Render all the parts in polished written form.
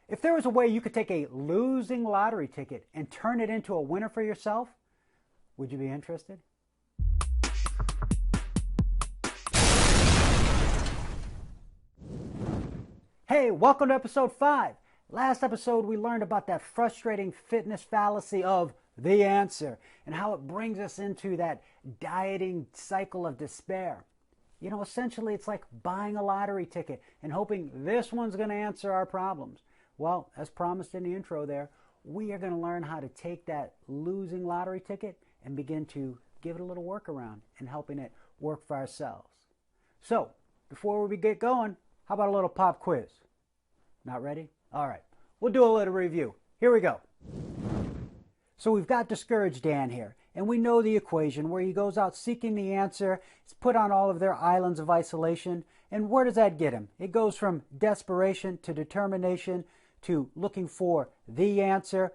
If there was a way you could take a losing lottery ticket and turn it into a winner for yourself, would you be interested? Hey, welcome to episode 5. Last episode we learned about that frustrating fitness fallacy of the answer and how it brings us into that dieting cycle of despair. You know, essentially it's like buying a lottery ticket and hoping this one's going to answer our problems. Well, as promised in the intro there, we are going to learn how to take that losing lottery ticket and begin to give it a little workaround and helping it work for ourselves. So, before we get going, how about a little pop quiz? Not ready? All right. We'll do a little review. Here we go. So we've got Discouraged Dan here, and we know the equation where he goes out seeking the answer. It's put on all of their islands of isolation. And where does that get him? It goes from desperation to determination to looking for the answer,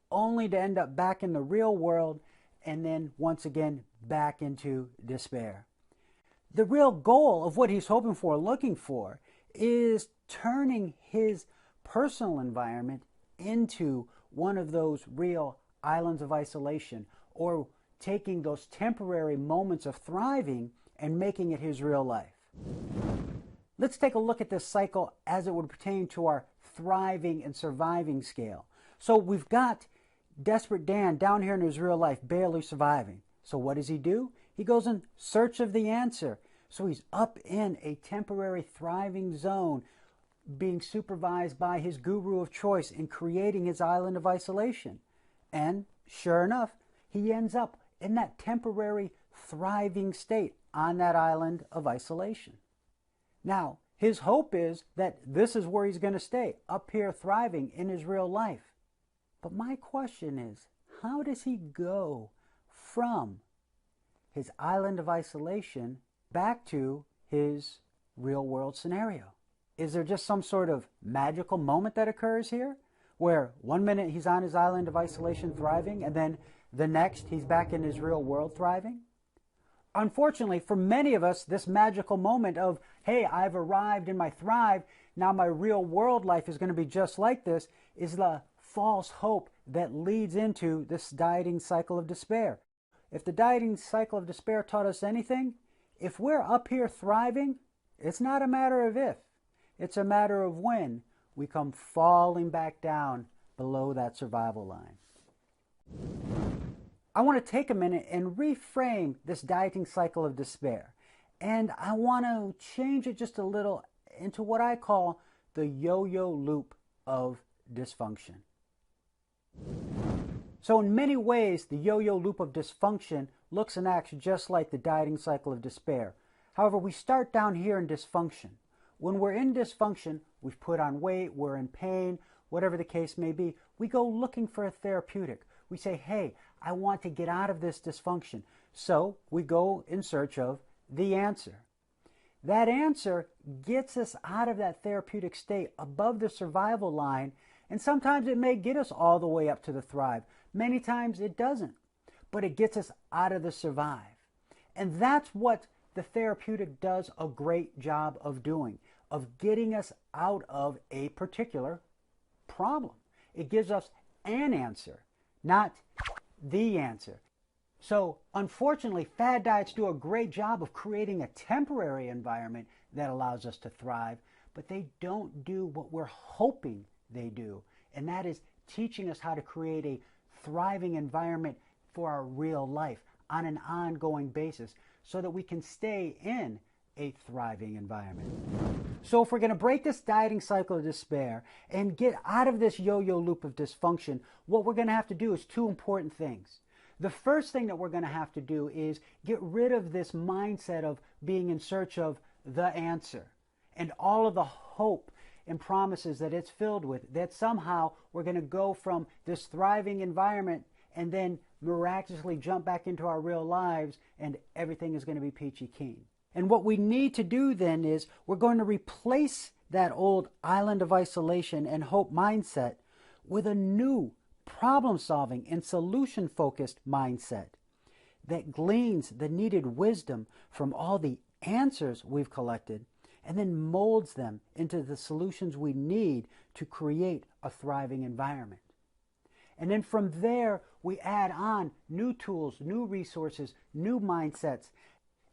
only to end up back in the real world and then once again back into despair. The real goal of what he's hoping for, looking for, is turning his personal environment into one of those real islands of isolation, or taking those temporary moments of thriving and making it his real life. Let's take a look at this cycle as it would pertain to our thriving and surviving scale. So we've got Desperate Dan down here in his real life, barely surviving. So what does he do? He goes in search of the answer. So he's up in a temporary thriving zone, being supervised by his guru of choice in creating his island of isolation. And sure enough, he ends up in that temporary thriving state on that island of isolation. Now, his hope is that this is where he's going to stay, up here thriving in his real life. But my question is, how does he go from his island of isolation back to his real world scenario? Is there just some sort of magical moment that occurs here where one minute he's on his island of isolation thriving and then the next he's back in his real world thriving? Unfortunately, for many of us, this magical moment of, hey, I've arrived in my thrive, now my real world life is going to be just like this, is the false hope that leads into this dieting cycle of despair. If the dieting cycle of despair taught us anything, if we're up here thriving, it's not a matter of if, it's a matter of when we come falling back down below that survival line. I want to take a minute and reframe this dieting cycle of despair. And I want to change it just a little into what I call the yo-yo loop of dysfunction. So in many ways, the yo-yo loop of dysfunction looks and acts just like the dieting cycle of despair. However, we start down here in dysfunction. When we're in dysfunction, we've put on weight, we're in pain, whatever the case may be, we go looking for a therapeutic. We say, hey, I want to get out of this dysfunction. So we go in search of the answer. That answer gets us out of that therapeutic state above the survival line, and sometimes it may get us all the way up to the thrive. Many times it doesn't, but it gets us out of the survive. And that's what the therapeutic does a great job of doing, of getting us out of a particular problem. It gives us an answer, not the answer. So unfortunately, fad diets do a great job of creating a temporary environment that allows us to thrive, but they don't do what we're hoping they do, and that is teaching us how to create a thriving environment for our real life on an ongoing basis so that we can stay in a thriving environment. So if we're going to break this dieting cycle of despair and get out of this yo-yo loop of dysfunction, what we're going to have to do is two important things. The first thing that we're going to have to do is get rid of this mindset of being in search of the answer and all of the hope and promises that it's filled with, that somehow we're going to go from this thriving environment and then miraculously jump back into our real lives and everything is going to be peachy keen. And what we need to do then is we're going to replace that old island of isolation and hope mindset with a new problem-solving and solution-focused mindset that gleans the needed wisdom from all the answers we've collected and then molds them into the solutions we need to create a thriving environment. And then from there, we add on new tools, new resources, new mindsets.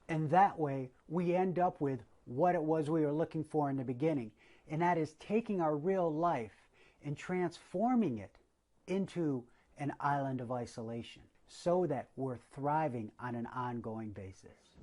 And that way, we end up with what it was we were looking for in the beginning. And that is taking our real life and transforming it into an island of isolation so that we're thriving on an ongoing basis.